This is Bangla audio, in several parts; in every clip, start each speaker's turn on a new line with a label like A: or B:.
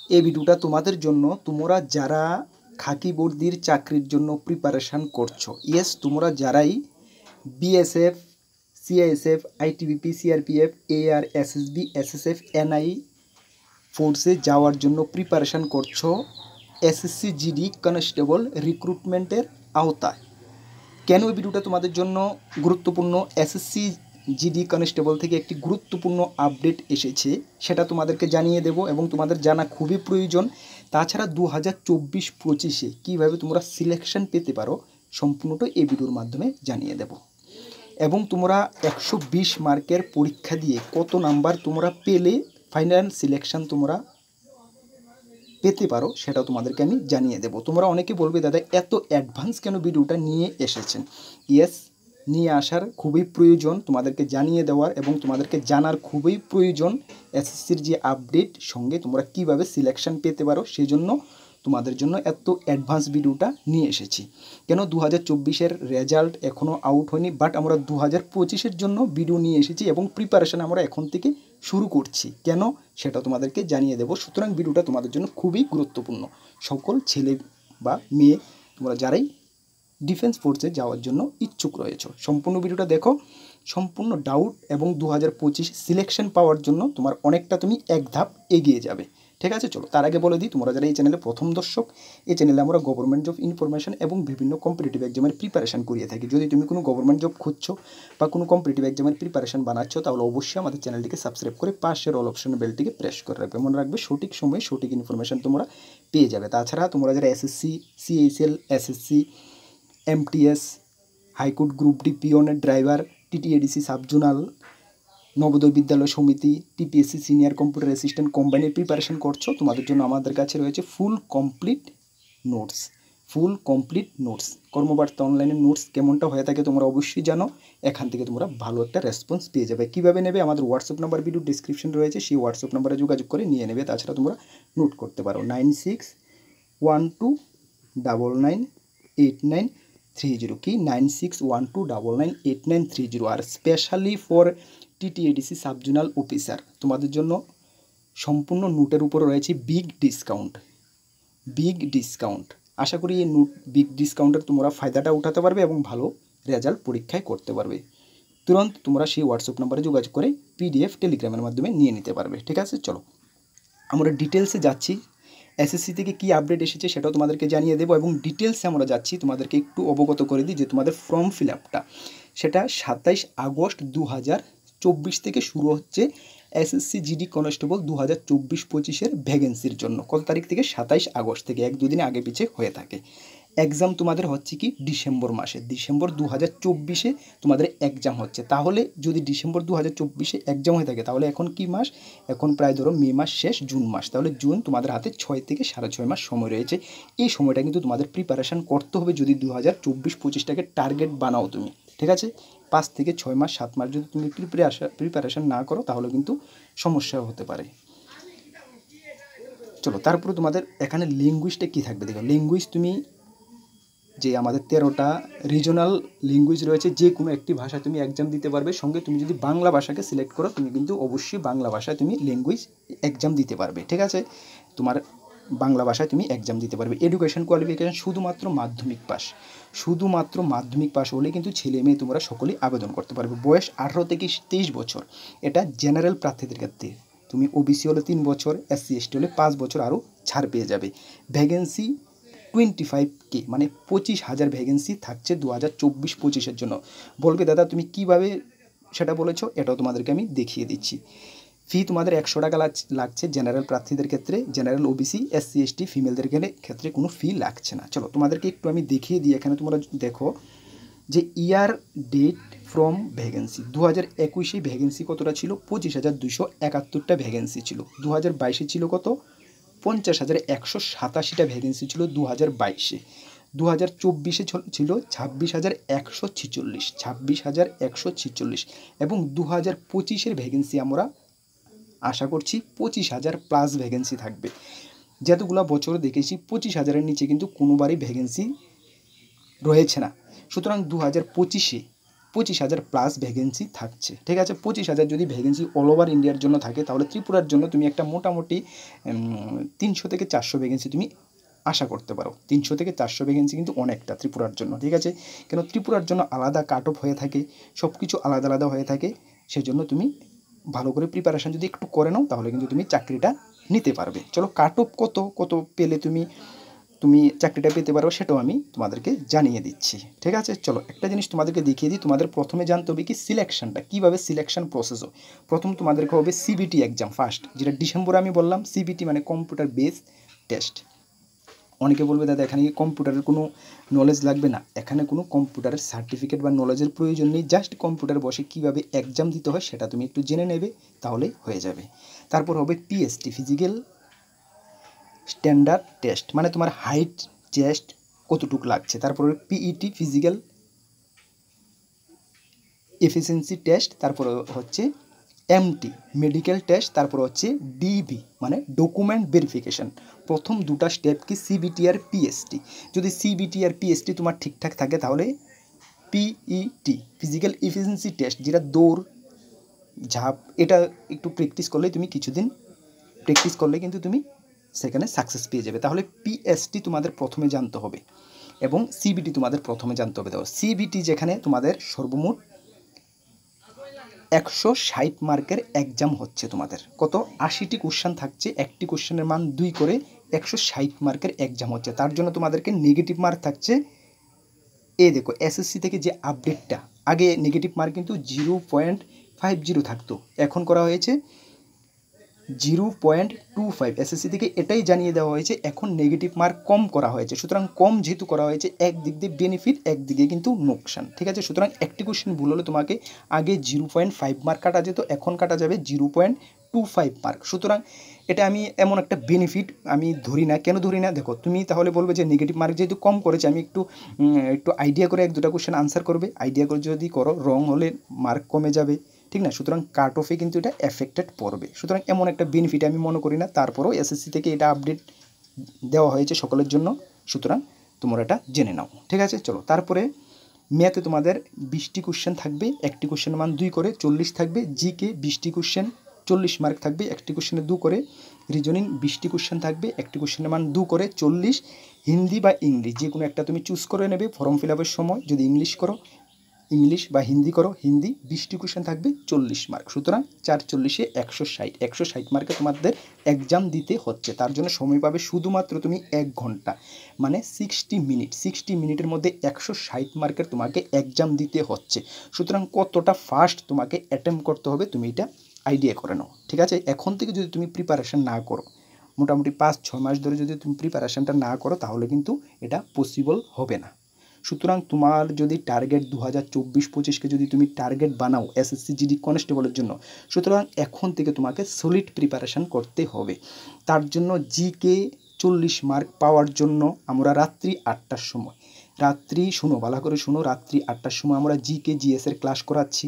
A: এই ভিডিওটা তোমাদের জন্য, তোমরা যারা খাকি বর্দির চাকরির জন্য প্রিপারেশান করছো। ইয়েস, তোমরা যারাই BSF, CISF, ITBP, CRPF, AR, SSB, SSF, NI ফোর্সে যাওয়ার জন্য প্রিপারেশান করছো এসএসসি জিডি কনস্টেবল রিক্রুটমেন্টের আওতায়। কেন এই ভিডিওটা তোমাদের জন্য গুরুত্বপূর্ণ? এসএসসি জিডি কনস্টেবল থেকে একটি গুরুত্বপূর্ণ আপডেট এসেছে, সেটা তোমাদেরকে জানিয়ে দেব এবং তোমাদের জানা খুবই প্রয়োজন। তাছাড়া 2024-25-এ কীভাবে তোমরা সিলেকশন পেতে পারো সম্পূর্ণটা এই ভিডিওর মাধ্যমে জানিয়ে দেব। এবং তোমরা 120 মার্কের পরীক্ষা দিয়ে কত নাম্বার তোমরা পেলে ফাইনাল সিলেকশন তোমরা পেতে পারো সেটাও তোমাদেরকে আমি জানিয়ে দেব। তোমরা অনেকে বলবে, দাদা এত অ্যাডভান্স কেন ভিডিওটা নিয়ে এসেছেন? ইয়েস, নিয়ে আসার খুবই প্রয়োজন, তোমাদেরকে জানিয়ে দেওয়ার এবং তোমাদেরকে জানার খুবই প্রয়োজন এসএসসির যে আপডেট সঙ্গে তোমরা কিভাবে সিলেকশন পেতে পারো, সেই জন্য তোমাদের জন্য এত অ্যাডভান্স ভিডিওটা নিয়ে এসেছি। কেন 2024-এর রেজাল্ট এখনও আউট হয়নি, বাট আমরা 2025-এর জন্য ভিডিও নিয়ে এসেছি এবং প্রিপারেশান আমরা এখন থেকে শুরু করছি। কেন সেটা তোমাদেরকে জানিয়ে দেব। সুতরাং ভিডিওটা তোমাদের জন্য খুবই গুরুত্বপূর্ণ। সকল ছেলে বা মেয়ে তোমরা যারাই ডিফেন্স ফোর্সে যাওয়ার জন্য ইচ্ছুক রয়েছ, সম্পূর্ণ ভিডিওটা দেখো। সম্পূর্ণ ডাউট এবং 2025 সিলেকশন পাওয়ার জন্য তোমার অনেকটা তুমি এক ধাপ এগিয়ে যাবে। ঠিক আছে, চলো তার আগে বলে দিই, তোমরা যারা এই চ্যানেলে প্রথম দর্শক, এই চ্যানেলে আমরা গভর্নমেন্ট জব ইনফরমেশন এবং বিভিন্ন কম্পিটিটিভ এক্সামের প্রিপারেশন করিয়ে থাকি। যদি তুমি কোনো গভর্নমেন্ট জব খুঁজছো বা কোনো কম্পিটিটিভ এক্সামের প্রিপারেশন বানাচ্ছ, তাহলে অবশ্যই আমাদের চ্যানেলটিকে সাবস্ক্রাইব করে পাশের অল অপশন বেলটিকে প্রেস করে রাখবে। মনে রাখবে সঠিক সময়ে সঠিক ইনফরমেশন তোমরা পেয়ে যাবে। তাছাড়া তোমরা যারা SSC, CHL, SSC, MTS, high court group D পিওনের driver, TTADC subzonal, Navodaya Vidyalaya Samiti, TPSC senior computer assistant কম্বাইনের প্রিপারেশন করছো, তোমাদের জন্য আমাদের কাছে রয়েছে ফুল কমপ্লিট নোটস। কর্মবার্তা অনলাইনের নোটস কেমনটা হয়ে থাকে তোমরা অবশ্যই জানো। এখান থেকে তোমরা ভালো একটা রেসপন্স পেয়ে যাবে। কীভাবে নেবে? আমাদের হোয়াটসঅ্যাপ নাম্বার ভিডিও ডিসক্রিপশন রয়েছে, সেই হোয়াটসঅ্যাপ নাম্বারে যোগাযোগ করে নিয়ে নেবে। তাছাড়া তোমরা নোট করতে পারো 9612998930, কি 9612998930। আর specially for TTADC subzonal officer তোমাদের জন্য সম্পূর্ণ নোটের উপর রয়েছে বিগ ডিসকাউন্ট। আশা করি এই বিগ ডিসকাউন্টের তোমরা ফায়দাটা উঠাতে পারবে এবং ভালো রেজাল্ট পরীক্ষায় করতে পারবে। তুরন্ত তোমরা সেই হোয়াটসঅ্যাপ নাম্বারে যোগাযোগ করে পিডিএফ টেলিগ্রামের মাধ্যমে নিয়ে নিতে পারবে। ঠিক আছে, চলো আমরা ডিটেলসে যাচ্ছি। এসএসসি থেকে কী আপডেট এসেছে সেটাও তোমাদেরকে জানিয়ে দেবো এবং ডিটেলসে আমরা যাচ্ছি। তোমাদেরকে একটু অবগত করে দিই যে তোমাদের ফর্ম ফিল আপটা সেটা 27 আগস্ট 2024 থেকে শুরু হচ্ছে এসএসসি জিডি কনস্টেবল 2024-25-এর ভ্যাকেন্সির জন্য। কত তারিখ থেকে? 27 আগস্ট থেকে, 1-2 দিনে আগে পিছিয়ে হয়ে থাকে। এক্সাম তোমাদের হচ্ছে কি ডিসেম্বর 2024-এ তোমাদের এক্সাম হচ্ছে। তাহলে যদি ডিসেম্বর 2024-এ এক্সাম হয়ে থাকে, তাহলে এখন কি মাস? এখন প্রায় ধরো মে মাস শেষ, জুন মাস। তাহলে জুন তোমাদের হাতে 6 থেকে 6.5 মাস সময় রয়েছে। এই সময়টা কিন্তু তোমাদের প্রিপারেশান করতে হবে যদি 2024-25টাকে টার্গেট বানাও তুমি। ঠিক আছে, 5 থেকে 6 মাস 7 মাস যদি তুমি প্রিপারেশান না করো, তাহলে কিন্তু সমস্যা হতে পারে। চলো তারপরে তোমাদের এখানে ল্যাঙ্গুয়েজটা কী থাকবে দেখো। ল্যাঙ্গুয়েজ তুমি যে আমাদের 13টা রিজনাল ল্যাঙ্গুয়েজ রয়েছে, যে কোনো একটি ভাষা তুমি এক্সাম দিতে পারবে। সঙ্গে তুমি যদি বাংলা ভাষাকে সিলেক্ট করো, তুমি কিন্তু অবশ্যই বাংলা ভাষায় তুমি ল্যাঙ্গুয়েজ এক্সাম দিতে পারবে। ঠিক আছে, তোমার বাংলা ভাষায় তুমি এক্সাম দিতে পারবে। এডুকেশন কোয়ালিফিকেশান শুধুমাত্র মাধ্যমিক পাস হলে কিন্তু ছেলে মেয়ে তোমরা সকলেই আবেদন করতে পারবে। বয়স 18 থেকে 23 বছর। এটা জেনারেল প্রার্থীদের ক্ষেত্রে। তুমি ওবিসি হলে 3 বছর, এসসি এসটি হলে 5 বছর আরও ছাড় পেয়ে যাবে। ভ্যাকেন্সি 25K, মানে 25,000 ভ্যাকেন্সি থাকছে 2024-25-এর জন্য। বলবে, দাদা তুমি কিভাবে সেটা বলেছো, এটাও তোমাদেরকে আমি দেখিয়ে দিচ্ছি। ফি তোমাদের 100 টাকা লাগছে জেনারেল প্রার্থীদের ক্ষেত্রে। জেনারেল, ওবিসি, এসসি এসটি ফিমেলদের ক্ষেত্রে কোনো ফি লাগছে না। চলো তোমাদেরকে একটু আমি দেখিয়ে দিই। এখানে তোমরা দেখো যে ইয়ার ডেট ফ্রম ভ্যাকেন্সি 2021-এ ভ্যাকেন্সি কতটা ছিল? 25,271টা ভ্যাকেন্সি ছিল। 2022-এ ছিল কত? 50,187টা ভ্যাকেন্সি ছিল 2022-এ। 2024-এ ছিল 26,146 এবং 2025-এর ভ্যাকেন্সি আমরা আশা করছি 25,000 প্লাস ভ্যাকেন্সি থাকবে। যতগুলো বছর দেখেছি 25,000-এর নিচে কিন্তু কোনোবারই ভ্যাকেন্সি রয়েছে না। সুতরাং 2025-এ 25,000 প্লাস ভ্যাকেন্সি থাকছে। ঠিক আছে, 25,000 যদি ভ্যাকেন্সি অল ওভার ইন্ডিয়ার জন্য থাকে, তাহলে ত্রিপুরার জন্য তুমি একটা মোটামুটি 300 থেকে 400 ভ্যাকেন্সি তুমি আশা করতে পারো। 300 থেকে 400 ভ্যাকেন্সি কিন্তু অনেকটা ত্রিপুরার জন্য। ঠিক আছে, কেন ত্রিপুরার জন্য আলাদা কাট অফ হয়ে থাকে, সব কিছু আলাদা আলাদা হয়ে থাকে, সেজন্য তুমি ভালো করে প্রিপারেশান যদি একটু করে নাও, তাহলে কিন্তু তুমি চাকরিটা নিতে পারবে। চলো, কাট অফ কত কত পেলে তুমি চাকরিটা পেতে পারো, সেটাও আমি তোমাদেরকে জানিয়ে দিচ্ছি। ঠিক আছে, চলো একটা জিনিস তোমাদেরকে দেখিয়ে দিই। তোমাদের প্রথমে জানতে হবে কি সিলেকশনটা, কীভাবে সিলেকশন প্রসেস হয়। প্রথম তোমাদেরকে হবে সিবিটি এক্সাম ফার্স্ট, যেটা ডিসেম্বরে আমি বললাম। সিবিটি মানে কম্পিউটার বেস টেস্ট। অনেকে বলবে দাদা এখানে কি কম্পিউটারের কোনো নলেজ লাগবে? না, এখানে কোনো কম্পিউটারের সার্টিফিকেট বা নলেজের প্রয়োজন নেই। জাস্ট কম্পিউটার বসে কীভাবে এক্সাম দিতে হয় সেটা তুমি একটু জেনে নেবে, তাহলেই হয়ে যাবে। তারপর হবে পিএসটি, ফিজিক্যাল স্ট্যান্ডার্ড টেস্ট, মানে তোমার হাইট চেস্ট কতটুকু লাগছে। তারপর পিইটি, ফিজিক্যাল এফিসিয়েন্সি টেস্ট। তারপর হচ্ছে এমটি, মেডিকেল টেস্ট। তারপর হচ্ছে ডিবি মানে ডকুমেন্ট ভেরিফিকেশান। প্রথম দুটা স্টেপ কি সিবিটি আর পিএসটি। যদি সিবিটি আর পিএসটি তোমার ঠিকঠাক থাকে, তাহলে পিইটি, ফিজিক্যাল এফিসিয়েন্সি টেস্ট, যেটা দৌড় ঝাঁপ, এটা একটু প্র্যাকটিস করলে, তুমি কিছুদিন প্র্যাকটিস করলে কিন্তু তুমি সেখানে সাকসেস পেয়ে যাবে। তাহলে পিএসটি তোমাদের প্রথমে জানতে হবে এবং সিবিটি তোমাদের প্রথমে জানতে হবে। দেখো, সিবিটি যেখানে তোমাদের সর্বমোট 160 মার্কের এক্সাম হচ্ছে। তোমাদের কত 80টি কোশ্চেন থাকছে, একটি কোশ্চেনের মান 2 করে 160 মার্কের এক্সাম হচ্ছে। তার জন্য তোমাদেরকে নেগেটিভ মার্ক থাকছে। এই দেখো, এসএসসি থেকে যে আপডেটটা, আগে নেগেটিভ মার্ক কিন্তু 0.50 থাকতো, এখন করা হয়েছে 0.25। এসএসসি থেকে এটাই জানিয়ে দেওয়া হয়েছে, এখন নেগেটিভ মার্ক কম করা হয়েছে। সুতরাং কম যেহেতু করা হয়েছে, একদিক দিয়ে বেনিফিট, একদিকে কিন্তু নোকসান। ঠিক আছে, সুতরাং একটি কোশ্চেন ভুল হলে তোমাকে আগে 0.5 মার্ক কাটা যেত, এখন কাটা যাবে 0.25 মার্ক। সুতরাং এটা আমি এমন একটা বেনিফিট আমি ধরি না। কেন ধরি না? দেখো, তুমি তাহলে বলবে যে নেগেটিভ মার্ক যেহেতু কম করেছে, আমি একটু আইডিয়া করে 1-2টা কোশ্চেন আনসার করবে। আইডিয়া করে যদি করো, রং হলে মার্ক কমে যাবে, ঠিক না? সুতরাং কাট অফে কিন্তু এটা এফেক্টেড পড়বে। সুতরাং এমন একটা বেনিফিট আমি মনে করি না। তারপরেও এসএসসি থেকে এটা আপডেট দেওয়া হয়েছে সকলের জন্য, সুতরাং তোমরা এটা জেনে নাও। ঠিক আছে, চলো। তারপরে ম্যাথে তোমাদের 20টি কোশ্চেন থাকবে, একটি কোশ্চেনের মান 2 করে 40 থাকবে। জিকে 20টি কোশ্চেন 40 মার্ক থাকবে, একটি কোশ্চেনে 2 করে। রিজনিং 20টি কোশ্চেন থাকবে, একটি কোশ্চেনের মান 2 করে 40। হিন্দি বা ইংলিশ যে কোনো একটা তুমি চুজ করে নেবে ফর্ম ফিল আপের সময়। যদি ইংলিশ করো, ইংলিশ বা হিন্দি করো, হিন্দি 20টি কোশ্চেন থাকবে, 40 মার্ক। সুতরাং 4 × 40 160 মার্কে তোমাদের এক্সাম দিতে হচ্ছে। তার জন্য সময় পাবে শুধুমাত্র তুমি 1 ঘন্টা, মানে 60 মিনিটের মধ্যে 160 মার্কের তোমাকে এক্সাম দিতে হচ্ছে। সুতরাং কতটা ফাস্ট তোমাকে অ্যাটেম্প করতে হবে, তুমি এটা আইডিয়া করে নাও। ঠিক আছে, এখন থেকে যদি তুমি প্রিপারেশান না করো, মোটামুটি 5-6 মাস ধরে যদি তুমি প্রিপারেশানটা না করো, তাহলে কিন্তু এটা পসিবল হবে না। সুতরাং তোমার যদি টার্গেট 2024-25কে যদি তুমি টার্গেট বানাও এসএসসি জিডি কনস্টেবলের জন্য, সুতরাং এখন থেকে তোমাকে সলিড প্রিপারেশান করতে হবে। তার জন্য জিকে 40 মার্ক পাওয়ার জন্য আমরা রাত্রি 8টার সময়, শুনো ভালো করে শুনো, রাত্রি 8টার সময় আমরা জিকে জিএসের ক্লাস করাচ্ছি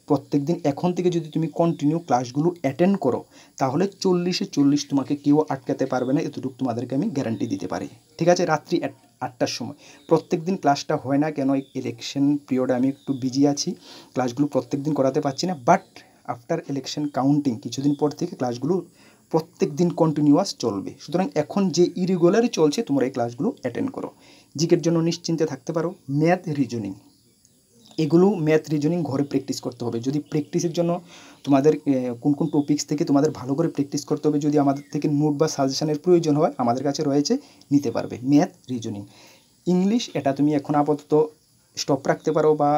A: প্রত্যেক দিন। এখন থেকে যদি তুমি কন্টিনিউ ক্লাসগুলো অ্যাটেন্ড করো, তাহলে 40-এ 40 তোমাকে কেউ আটকাতে পারবে না, এতটুকু তোমাদেরকে আমি গ্যারান্টি দিতে পারি। ঠিক আছে, রাত্রি 8টার সময় প্রত্যেক দিন ক্লাসটা হয় না, কেন ইলেকশন পিরিয়ডে আমি একটু বিজি আছি, ক্লাসগুলো প্রত্যেক দিন করাতে পারছি না। বাট আফটার ইলেকশন কাউন্টিং কিছুদিন পর থেকে ক্লাসগুলো প্রত্যেক দিন কন্টিনিউয়াস চলবে। সুতরাং এখন যে ইরেগুলারই চলছে, তোমরা এই ক্লাসগুলো অ্যাটেন্ড করো। জিকের জন্য নিশ্চিন্তে থাকতে পারো। ম্যাথ রিজনিং, এগুলো ম্যাথ রিজনিং ঘরে প্র্যাকটিস করতে হবে। যদি প্র্যাকটিসের জন্য তোমাদের কোন কোন টপিক্স থেকে তোমাদের ভালো করে প্র্যাকটিস করতে হবে, যদি আমাদের থেকে নোট বা সাজেশনের প্রয়োজন হয়, আমাদের কাছে রয়েছে, নিতে পারবে। ম্যাথ রিজনিং, ইংলিশ এটা তুমি এখন আপাতত স্টপ রাখতে পারো, বা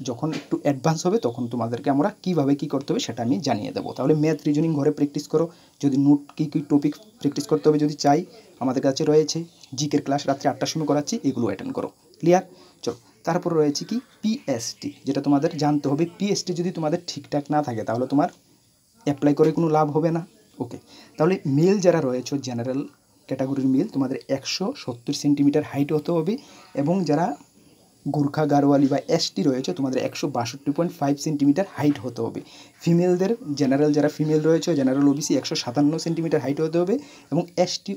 A: যখন একটু অ্যাডভান্স হবে তখন তোমাদেরকে আমরা কীভাবে কী করতে হবে সেটা আমি জানিয়ে দেবো। তাহলে ম্যাথ রিজনিং ঘরে প্র্যাকটিস করো। যদি নোট কী কী টপিক প্র্যাকটিস করতে হবে যদি চাই, আমাদের কাছে রয়েছে। জিকের ক্লাস রাত্রি 8টার সময় করাচ্ছি, এগুলো অ্যাটেন্ড করো। ক্লিয়ার? চলো, তারপর রয়েছে কি পিএসটি, যেটা তোমাদের জানতে হবে। পিএসটি যদি তোমাদের ঠিকঠাক না থাকে, তাহলে তোমার অ্যাপ্লাই করে কোনো লাভ হবে না। ওকে, তাহলে মেল যারা রয়েছে, জেনারেল ক্যাটাগরির মেল, তোমাদের 170 সেন্টিমিটার হাইট হতে হবে। এবং যারা গুর্খা গারোয়ালি বা এসটি রয়েছে, তোমাদের 162.5 সেন্টিমিটার হাইট হতে হবে। ফিমেলদের জেনারেল যারা ফিমেল রয়েছে, জেনারেল ওবিসি 157 সেন্টিমিটার হাইট হতে হবে। এবং এসটি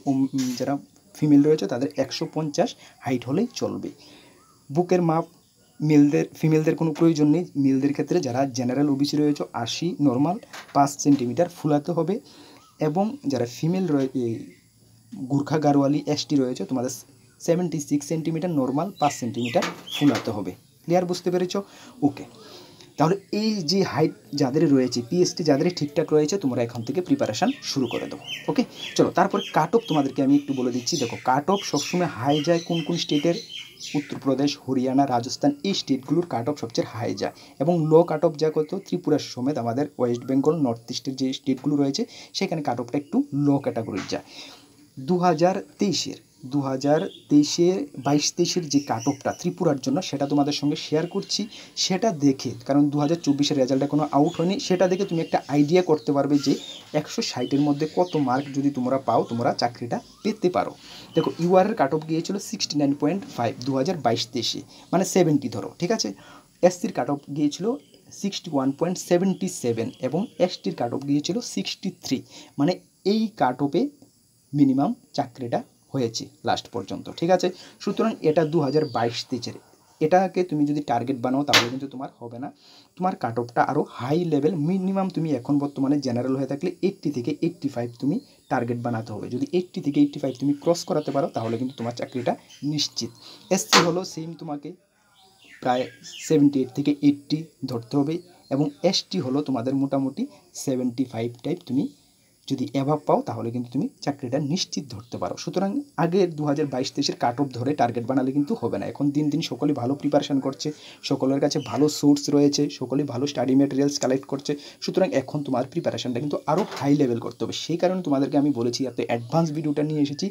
A: যারা ফিমেল রয়েছে, তাদের 150 হাইট হলেই চলবে। বুকের মাপ ফিমেলদের কোনো প্রয়োজন নেই। মেলদের ক্ষেত্রে যারা জেনারেল ওবিসি রয়েছে 80 নর্মাল 5 সেন্টিমিটার ফুলাতে হবে, এবং যারা ফিমেল গুর্খা গারোয়ালি এসটি রয়েছে তোমাদের 76 সেন্টিমিটার নর্মাল 5 সেন্টিমিটার ফুলাতে হবে। ক্লিয়ার, বুঝতে পেরেছো? ওকে, তাহলে এই যে হাইট যাদের রয়েছে, পিএসটি যাদের ঠিকঠাক রয়েছে, তোমরা এখন থেকে প্রিপারেশান শুরু করে দেবো। ওকে, চলো তারপর কাট অফ তোমাদেরকে আমি একটু বলে দিচ্ছি। দেখো, কাট অফ সবসময় হাই যায় কোন কোন স্টেটের? উত্তরপ্রদেশ, হরিয়ানা, রাজস্থান, এই স্টেটগুলোর কাট অফ সবচেয়ে হাই যায়, এবং লো কাট অফ যা কত ত্রিপুরা সমেত আমাদের ওয়েস্ট বেঙ্গল, নর্থ ইস্টের যে স্টেটগুলো রয়েছে সেখানে কাট অফটা একটু লো ক্যাটাগরির যায়। 2023-এর 22-23-এর যে কাট অফটা ত্রিপুরার জন্য সেটা তোমাদের সঙ্গে শেয়ার করছি। সেটা দেখে, কারণ 2024-এর রেজাল্ট এখনও আউট হয়নি, সেটা দেখে তুমি একটা আইডিয়া করতে পারবে যে 160-এর মধ্যে কত মার্ক যদি তোমরা পাও তোমরা চাকরিটা পেতে পারো। দেখো, ইউআরের কাট অফ গিয়েছিল 69.5 2022-23, মানে 70 ধরো, ঠিক আছে। এসসির কাট অফ গিয়েছিল 61.77, এবং এসটির কাট অফ গিয়েছিল 63, মানে এই কাট অফে মিনিমাম চাকরিটা হয়েছে লাস্ট পর্যন্ত, ঠিক আছে। সুতরাং এটা 2022-23-এর, এটাকে তুমি যদি টার্গেট বানাও তাহলে কিন্তু তোমার হবে না। তোমার কাট অফটা আরও হাই লেভেল, মিনিমাম তুমি এখন বর্তমানে জেনারেল হয়ে থাকলে 80 থেকে 85 তুমি টার্গেট বানাতে হবে। যদি 80 থেকে 85 তুমি ক্রস করাতে পারো তাহলে কিন্তু তোমার চাকরিটা নিশ্চিত। এসসি হলো সেম, তোমাকে প্রায় 78 থেকে 80 ধরতে হবে, এবং এসটি হলো তোমাদের মোটামুটি 75 টাইপ তুমি যদি অ্যাভাব পাও তাহলে কিন্তু তুমি চাকরিটা নিশ্চিত ধরতে পারো। সুতরাং আগের 2022-23-এর কাট অফ ধরে টার্গেট বানালে কিন্তু হবে না। এখন দিন দিন সকলেই ভালো প্রিপারেশান করছে, সকলের কাছে ভালো সোর্স রয়েছে, সকলেই ভালো স্টাডি মেটেরিয়ালস কালেক্ট করছে। সুতরাং এখন তোমার প্রিপারেশানটা কিন্তু আরও হাই লেভেল করতে হবে। সেই কারণে তোমাদেরকে আমি বলেছি, এত অ্যাডভান্স ভিডিওটা নিয়ে এসেছি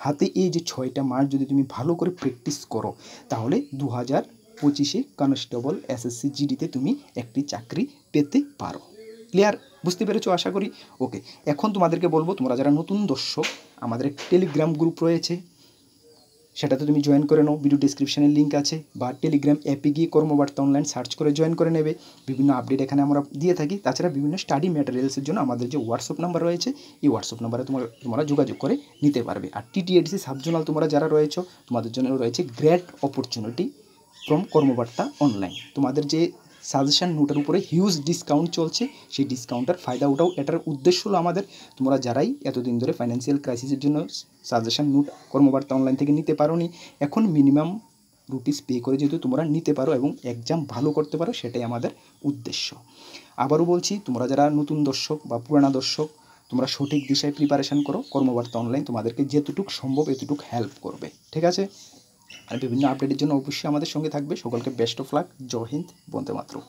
A: হাতে। এই যে 6টা মাস যদি তুমি ভালো করে প্র্যাকটিস করো তাহলে 2025-এ কনস্টেবল, এসএসসি, জিডিতে তুমি একটি চাকরি পেতে পারো। ক্লিয়ার, বুঝতে পেরেছো আশা করি। ওকে, এখন তোমাদেরকে বলবো, তোমরা যারা নতুন দর্শক, আমাদের টেলিগ্রাম গ্রুপ রয়েছে, সেটাতে তুমি জয়েন করে নাও, ভিডিও ডিসক্রিপশানের লিঙ্ক আছে, বা টেলিগ্রাম অ্যাপে গিয়ে কর্মবার্তা অনলাইন সার্চ করে জয়েন করে নেবে। বিভিন্ন আপডেট এখানে আমরা দিয়ে থাকি। তাছাড়া বিভিন্ন স্টাডি ম্যাটেরিয়ালসের জন্য আমাদের যে হোয়াটসঅ্যাপ নাম্বার রয়েছে, এই হোয়াটসঅ্যাপ নাম্বারে তোমরা যোগাযোগ করে নিতে পারবে। আর টিটিএডিসি সাবজোনাল তোমরা যারা রয়েছে, তোমাদের জন্য রয়েছে গ্রেট অপরচুনিটি ফ্রম কর্মবার্তা অনলাইন। তোমাদের যে সাজেশান নোটের উপরে হিউজ ডিসকাউন্ট চলছে, সেই ডিসকাউন্টের ফায়দা উঠাও। এটার উদ্দেশ্য হলো আমাদের, তোমরা যারাই এতদিন ধরে ফাইন্যান্সিয়াল ক্রাইসিসের জন্য সাজেশান নোট কর্মবার্তা অনলাইন থেকে নিতে পারো নি, এখন মিনিমাম রুপিস পে করে যেহেতু তোমরা নিতে পারো এবং এক্সাম ভালো করতে পারো, সেটাই আমাদের উদ্দেশ্য। আবারও বলছি, তোমরা যারা নতুন দর্শক বা পুরানা দর্শক, তোমরা সঠিক দিশায় প্রিপারেশান করো। কর্মবার্তা অনলাইন তোমাদেরকে যেতটুকু সম্ভব এতটুকু হেল্প করবে, ঠিক আছে। আর বিভিন্ন আপডেটের জন্য অবশ্যই আমাদের সঙ্গে থাকবে। সকলকে বেস্ট অফ লাক। জয় হিন্দ, বন্দে মাতরম।